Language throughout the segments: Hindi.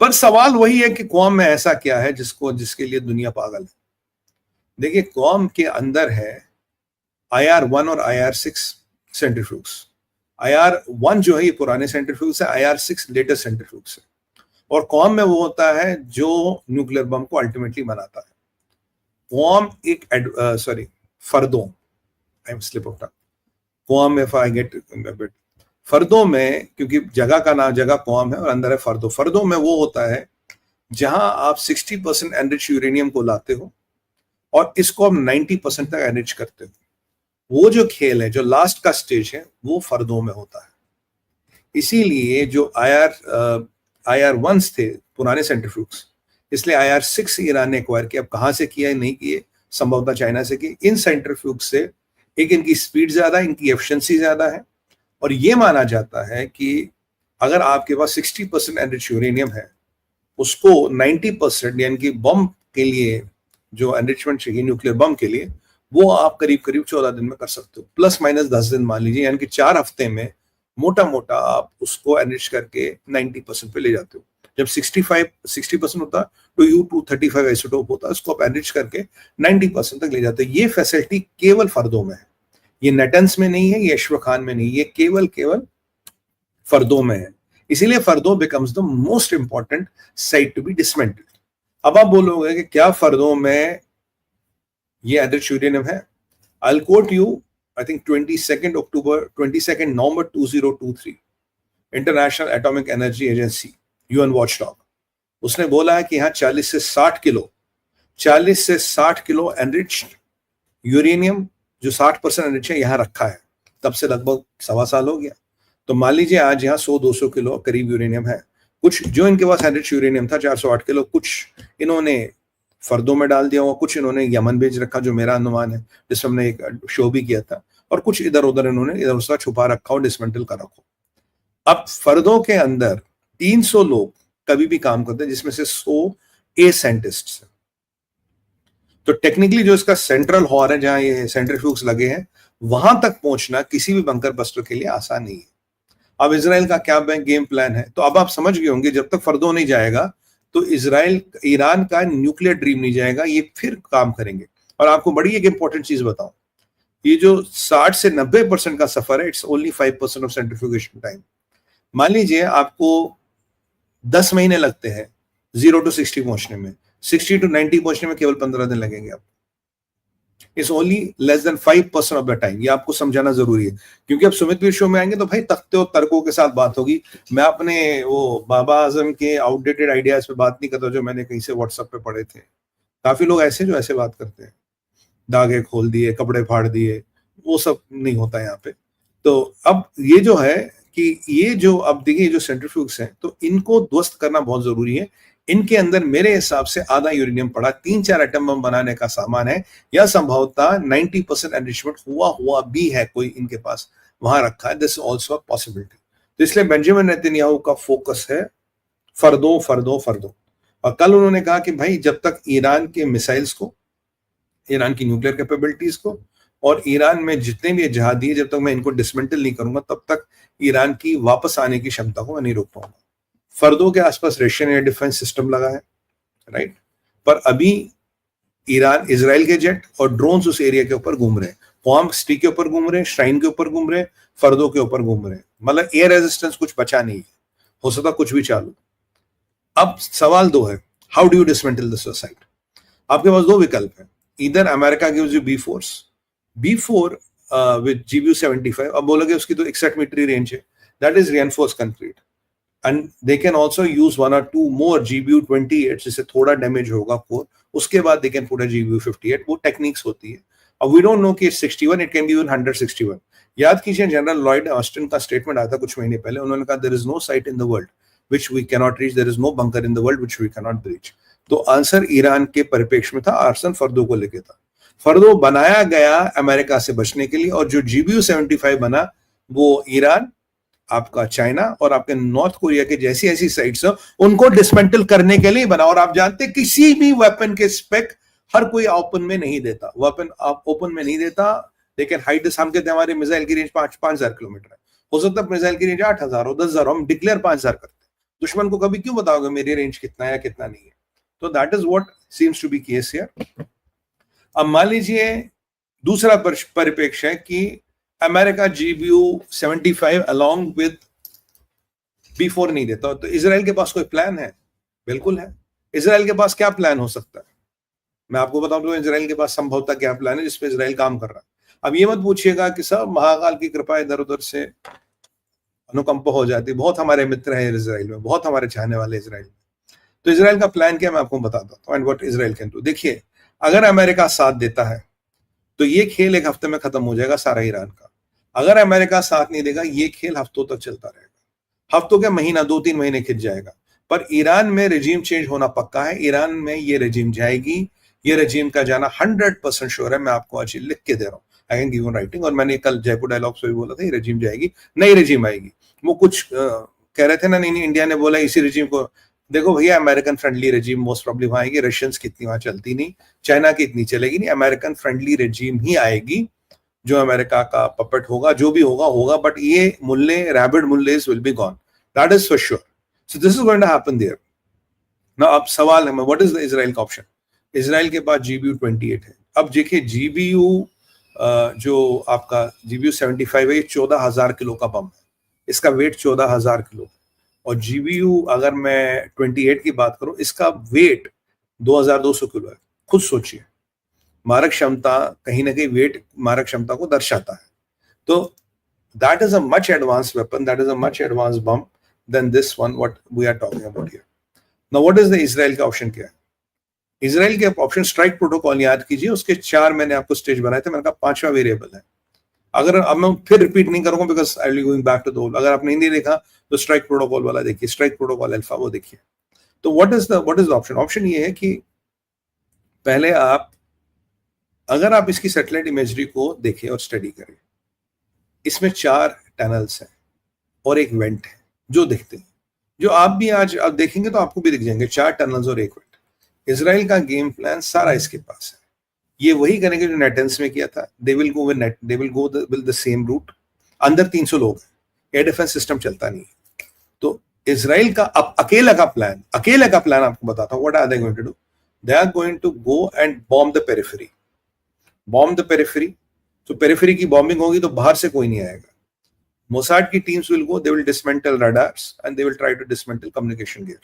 पर सवाल वही है कि कौम में ऐसा क्या है जिसके लिए दुनिया पागल है। देखिए, कौम के अंदर है IR-1 और IR-6 सेंट्रीफ्यूग्स। IR-1 जो है ये पुराने सेंट्रीफ्यूग्स है, IR-6 लेटेस्ट सेंट्रीफ्यूग्स है। और कौम में वो होता है जो न्यूक्लियर बम को अल्टीमेटली बनाता है। कौम एक Fordow, I am slip of tongue, कौम if I get bit, Fordow में, क्योंकि जगह का नाम जगह कौम है और अंदर है फर्दों। फर्दों में वो होता है जहां आप 60% एनरिच यूरेनियम को लाते हो और इसको आप 90% तक एनरिच करते हो। वो जो खेल है, जो लास्ट का स्टेज है, वो फर्दों में होता है। इसीलिए जो IR-1 थे पुराने सेंट्रीफ्यूग्स, इसलिए IR-6 ईरान ने एक्वायर किया। अब कहां से किया, नहीं किए, संभवतः चाइना से की। इन सेंट्रीफ्यूग से एक इनकी स्पीड ज्यादा, इनकी एफिशिएंसी ज्यादा है, और ये माना जाता है कि अगर आपके पास 60% एनरिच यूरेनियम है, उसको 90% यानी कि बम के लिए जो एनरिचमेंट चाहिए न्यूक्लियर बम के लिए, वो आप करीब करीब 14 दिन में कर सकते हो, प्लस माइनस 10 दिन मान लीजिए, यानी कि 4 हफ्ते में मोटा मोटा आप उसको एनरिच करके 90% पे ले जाते हो। जब 60% होता तो U-235 आइसोटोप होता, उसको आप एनरिच करके 90% तक ले जाते हो। ये फैसिलिटी केवल फर्दों में है, ये नेटन्स में नहीं है, ये अश्वखान में नहीं, ये केवल फर्दों में है। इसीलिए Fordow becomes the most important site to be dismantled. अब आप बोलोगे कि क्या फर्दों में ये एनरिच यूरेनियम है? I'll quote you, I think 22nd November 2023, international atomic energy agency, UN watchdog, उसने बोला है कि यहाँ 40 से 60 किलो एनरिच्ड यूरेनियम, जो 60% एनरिच है, यहाँ रखा है। तब से लगभग 1.25 साल हो गया। तो मान लीजिए आज यहाँ 100-200 किलो करीब यूरेनियम है। कुछ जो इनके पास एनरिच यूरेनियम था 408 किलो, कुछ इन्होंने फर्दों में डाल दिया हुआ, कुछ इन्होंने यमन भेज रखा, जो मेरा अनुमान है, जिसमें हमने एक शो भी किया था, और कुछ इधर उधर इन्होंने इधर उसका छुपा रखा और डिसमेंटल कर रखो। अब फर्दों के अंदर 300 लोग कभी भी काम करते हैं, जिसमें से 100 ए साइंटिस्ट हैं। तो टेक्निकली जो इसका सेंट्रल हॉर है, जहां ये सेंट्रीफ्यूग्स लगे हैं, वहां तक पहुंचना किसी भी बंकर बस्टर के लिए आसान नहीं है। अब इजराइल का क्या गेम प्लान है, तो अब आप समझ गए होंगे, जब तक फर्दों नहीं जाएगा तो ईरान का न्यूक्लियर ड्रीम नहीं जाएगा। ये फिर काम करेंगे। और आपको बड़ी एक इंपॉर्टेंट चीज बताऊं, ये जो 60 से 90% का सफर है, it's only 5% of centrifugation time. मान लीजिए आपको 10 महीने लगते हैं 0 to 60 पहुंचने में, 60 to 90 पहुंचने में केवल 15 दिन लगेंगे आपको। It's only less than 5% of the time. ये आपको समझाना जरूरी है, क्योंकि अब सुमित वीर शो में आएंगे तो भाई तख्ते और तर्कों के साथ बात होगी। मैं अपने वो बाबा आजम के आउटडेटेड आइडियाज पे बात नहीं करता, जो मैंने कहीं से व्हाट्सएप पे पढ़े थे। काफी लोग ऐसे जो ऐसे बात करते हैं, धागे खोल दिए, कपड़े फाड़ दिए, वो सब नहीं होता यहाँ पे। तो अब ये जो है कि ये जो अब देखिए जो सेंट्रीफ्यूग्स हैं, तो इनको ध्वस्त करना बहुत जरूरी है। इनके अंदर मेरे हिसाब से आधा यूरेनियम पड़ा, 3-4 एटम बम बनाने का सामान है, या संभवतः 90% एनरिचमेंट हुआ भी है, कोई इनके पास वहां रखा है। This also a possibility. तो इसलिए बेंजामिन नेतन्याहू का फोकस है फर्दों फर्दों फर्दों। और कल उन्होंने कहा कि भाई जब तक ईरान के मिसाइल्स को, ईरान की न्यूक्लियर कैपेबिलिटीज को, और ईरान में जितने भी जहादी है, जब तक मैं इनको डिसमेंटल नहीं करूंगा, तब तक ईरान की वापस आने की क्षमता को मैं नहीं रोक पाऊंगा। फर्दों के आसपास रशियन एयर डिफेंस सिस्टम लगा है, राइट, पर अभी ईरान, इजराइल के जेट और ड्रोन्स उस एरिया के ऊपर घूम रहे हैं। क्वाम सिटी के ऊपर घूम रहे हैं, श्राइन के ऊपर घूम रहे हैं, फर्दों के ऊपर घूम रहे हैं। मतलब एयर रेजिस्टेंस कुछ बचा नहीं है, हो सकता कुछ भी चालू। अब सवाल 2 है, how do you dismantle this site? आपके पास 2 विकल्प है। इधर America gives you B4 with GBU-75। अब बोलोगे उसकी तो 61 मीटर रेंज है, that is reinforced concrete, and they can also use 1 or 2 more GBU-28, जिससे थोड़ा डैमेज होगा कोर, उसके बाद they can put a GBU-58। वो टेक्निक्स होती है। अब वी डोंट नो कि 61, इट कैन बी इवन 161। याद कीजिए जनरल लॉयड ऑस्टिन का स्टेटमेंट आया था कुछ महीने पहले, उन्होंने कहा there is no site in the world which we cannot reach, there is no bunker in the world which we cannot breach। तो आंसर ईरान के परिप्रेक्ष्य में था, आंसर फर्दों को लेके था। फर्दों बनाया गया अमेरिका से बचने के लिए, और जो GBU-75 बना वो ईरान, आपका चाइना और आपके नॉर्थ कोरिया के जैसी ऐसी साइट्स हैं, उनको डिसमेंटल करने के लिए बना। और आप जानते हैं किसी भी वेपन के स्पेक हर कोई ओपन में नहीं देता, वेपन आप ओपन में नहीं देता, लेकिन हाइट हम कहते हैं हमारे मिसाइल की रेंज 5,000 किलोमीटर है, हो सकता है मिसाइल की रेंज 8,000 हो, 10,000 हो, हम डिक्लेयर 5,000 करते हैं। दुश्मन को कभी क्यों बताओगे मेरी रेंज कितना है या कितना नहीं है? तो that is what seems to be case here. अब मान लीजिए दूसरा परिप्रेक्ष्य है कि America GBU 75 along with B4 नहीं देता, तो इजराइल के पास कोई प्लान है? बिल्कुल है। इजराइल के पास क्या प्लान हो सकता है? मैं आपको बताऊं तो इजराइल के पास संभवतः क्या प्लान है जिसपे इजराइल काम कर रहा है। अब ये मत पूछिएगा कि सब महाकाल की कृपा इधर उधर से अनुकंप हो जाती, बहुत हमारे मित्र हैं इजराइल में, बहुत हमारे चाहने वाले इजराइल में। तो इजराइल का प्लान क्या मैं आपको बताता हूँ and what Israel can do. देखिए, अगर अमेरिका साथ देता है तो ये खेल एक हफ्ते में खत्म हो जाएगा सारा ईरान का। अगर अमेरिका साथ नहीं देगा ये खेल हफ्तों तक चलता रहेगा, हफ्तों के महीना 2-3 महीने खिंच जाएगा। पर ईरान में रेजिम चेंज होना पक्का है, ईरान में ये रेजिम जाएगी, ये रेजिम का जाना 100% श्योर है। मैं आपको आज लिख के दे रहा हूँ, I can give you writing. और मैंने कल जयपुर डायलॉग्स में भी बोला था ये रेजिम जाएगी, नई रेजिम आएगी। वो कुछ कह रहे थे ना, नहीं इंडिया ने बोला इसी रेजिम को, देखो भैया American friendly regime most probably वहां आएगी। रशियंस की इतनी वहां चलती नहीं, चाइना की इतनी चलेगी नहीं, अमेरिकन फ्रेंडली रेजिम ही आएगी जो अमेरिका का पपेट होगा, जो भी होगा। बट ये मुल्ले, rabid mullahs will be gone, that is for sure. So this is going to happen there. ना अब सवाल है व्हाट इज द इजराइल का ऑप्शन? इजराइल के पास GBU 28 है। अब देखिए GBU जो आपका GBU 75 है, ये 14,000 किलो का बम है, इसका वेट 14,000 किलो। और GBU अगर मैं 28 की बात करूं, इसका वेट 2,200 किलो है। खुद सोचिए, मारक क्षमता कहीं ना कहीं वेट मारक क्षमता को दर्शाता है। तो that is a much advance weapon, that is a much advance bomb then this one what we are talking about here. Now what is the Israel का ऑप्शन क्या है? इजराइल के ऑप्शन स्ट्राइक प्रोटोकॉल याद कीजिए, उसके 4 मैंने आपको स्टेज बनाए थे, मैंने कहा 5वां वेरिएबल है। अगर अब मैं फिर रिपीट नहीं करूंगा because I will going back to the old. अगर आपने हिंदी देखा तो स्ट्राइक प्रोटोकॉल वाला देखिए, स्ट्राइक प्रोटोकॉल अल्फा वो देखिए। तो what is the option? Option ये है कि पहले आप, अगर आप इसकी सैटेलाइट इमेजरी को देखें और स्टडी करें, इसमें 4 टनल्स हैं और एक वेंट है जो दिखते हैं, जो आप भी आज आप देखेंगे तो आपको भी दिख जाएंगे, 4 टनल्स और एक वेंट। इजराइल का गेम प्लान सारा इसके पास है, ये वही करेंगे जो नेटेंस में किया था। They will go with the same route. अंदर 300 लोग हैं, एयर डिफेंस सिस्टम चलता नहीं है। तो इजराइल का अब अकेले का प्लान आपको बताता हूं। What are they going to do? They are going to go and bomb the periphery. तो पेरिफेरी की बॉम्बिंग होगी तो बाहर से कोई नहीं आएगा। मोसाड की teams will go, they will dismantle radars and they will try to dismantle communication gear.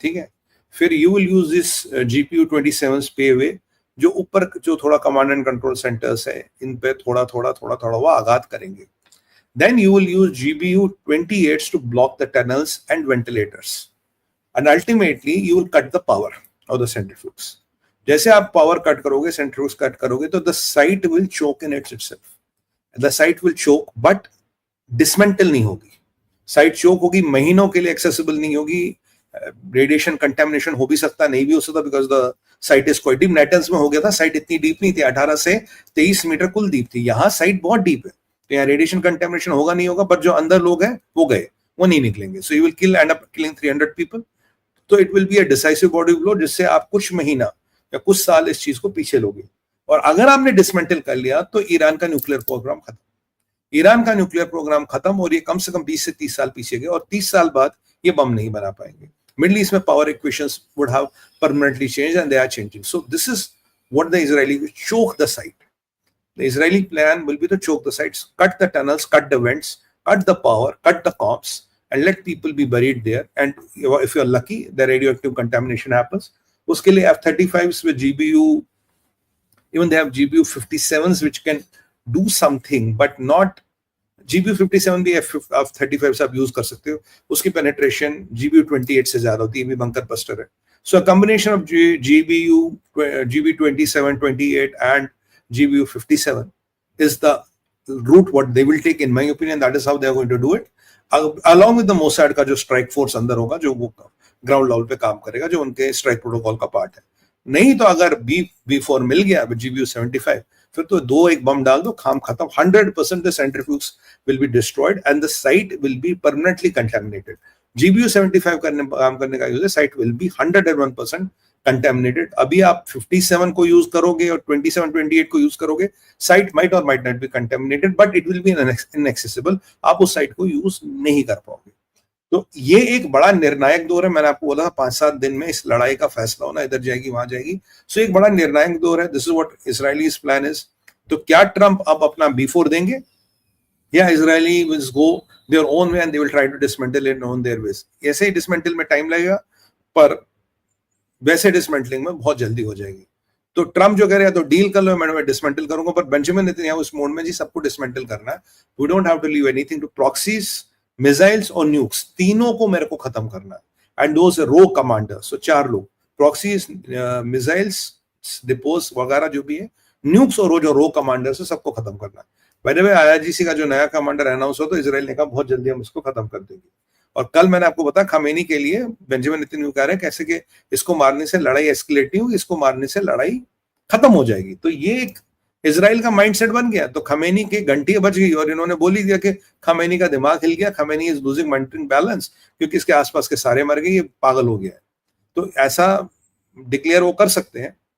ठीक है, फिर you will use this GPU 27 पे वे, जो ऊपर जो थोड़ा कमांड एंड कंट्रोल सेंटर्स है, इन पे थोड़ा वो आघात करेंगे। Then you will use GBU 28 to block the tunnels and ventilators, and ultimately you will cut the power of the centrifuges. जैसे आप पावर कट करोगे, सेंट्रिफ्यूज कट करोगे, तो the site will choke in itself. The site will choke, but dismantle नहीं होगी। साइट चोक होगी, महीनों के लिए एक्सेसिबल नहीं होगी। रेडिएशन कंटेमिनेशन हो भी सकता, नहीं भी हो सकता, because the site is quite deep. Natanz में हो गया था, साइट इतनी डीप नहीं थी, 18 से 23 मीटर कुल डीप थी। यहाँ साइट बहुत डीप है, तो यहाँ रेडिएशन कंटेमिनेशन होगा नहीं होगा, बट जो अंदर लोग हैं वो गए, वो नहीं निकलेंगे। So you will kill end up killing 300 people. तो it will be a decisive body blow, जिससे आप कुछ महीना या कुछ साल इस चीज को पीछे लोगे। और अगर आपने डिसमेंटल कर लिया तो ईरान का न्यूक्लियर प्रोग्राम खत्म। ईरान का न्यूक्लियर प्रोग्राम खत्म, और ये कम से कम 20 से 30 साल पीछे गए, और 30 साल बाद ये बम नहीं बना पाएंगे। मिडिल ईस्ट में power equations would have permanently changed and they are changing. So this is what the Israeli will choke the site. The Israeli plan will be to choke the sites, cut the tunnels, cut the vents, cut the power, cut the comms, and let people be buried there. And if you're lucky, the radioactive contamination happens. उसके लिए F-35s with GBU, even they have GBU 57s which can do something, but not GBU 57 भी F-35 से आप यूज कर सकते हो। उसकी पेनिट्रेशन GBU 28 से ज्यादा होती है, भी बंकर बस्टर है। So a combination of GB 27, 28 and GBU 57 is the route what they will take, in my opinion. That is how they are going to do it, along with the Mossad का जो स्ट्राइक फोर्स अंदर होगा, जो वो ग्राउंड लेवल पे काम करेगा, जो उनके स्ट्राइक प्रोटोकॉल का पार्ट है। नहीं तो अगर B4 मिल गया GBU 75, फिर तो 2-1 बम डाल दो, काम खत्म। 100% the centrifuges will be destroyed and the site will be permanently contaminated. GBU 75 काम करने का यूज है, साइट विल बी 101% कंटेमिनेटेड। अभी आप 57 को यूज करोगे और 27, 28 को यूज करोगे, साइट माइट और might not be contaminated, but it will B inaccessible. आप उस साइट को यूज नहीं कर पाओगे। तो ये एक बड़ा निर्णायक दौर है। मैंने आपको बोला था 5-7 दिन में इस लड़ाई का फैसला होना, इधर जाएगी वहां जाएगी। सो एक बड़ा निर्णायक दौर है। This is what Israelis plan is. तो क्या ट्रंप अब अपना B4 देंगे, या Israeli will go there own way and they will try to dismantle it on their ways. ऐसे ही डिसमेंटल में टाइम लगेगा, पर वैसे डिसमेंटलिंग में बहुत जल्दी हो जाएगी। तो ट्रम्प जो कह रहे हैं तो डील कर लो, मैं डिसमेंटल करूंगा, पर बेंजामिन नेतन्याहू इस मोड में जी सबको डिसमेंटल करना है। We don't have to leave anything to proxies, missiles और न्यूक्स, तीनों को मेरे को खत्म करना है। एंड दोस रो कमांडर्स, सो 4 लोग, प्रॉक्सीज, मिसाइल्स, डिपोज वगैरह जो भी है, न्यूक्स और वो जो रो कमांडर्स है, सबको खत्म करना है। बाय द वे IRGC का जो नया कमांडर अनाउंस हो तो इजराइल ने कहा बहुत जल्दी हम इसको खत्म कर देंगे। और कल मैंने आपको बताया खामेनी के लिए बेंजामिन नेतन्याहू कह रहे हैं कैसे कि इसको मारने से लड़ाई एस्केलेट नहीं होगी, इसको मारने से लड़ाई खत्म हो जाएगी। तो ये एक इजराइल का माइंडसेट बन गया। तो खामेनी की घंटी बज गई और इन्होंने बोल ही दिया कि खामेनी का दिमाग हिल गया, Khamenei is losing mental balance, क्योंकि इसके आसपास के सारे मर गए, ये पागल हो गया है। तो ऐसा डिक्लेयर वो कर सकते हैं।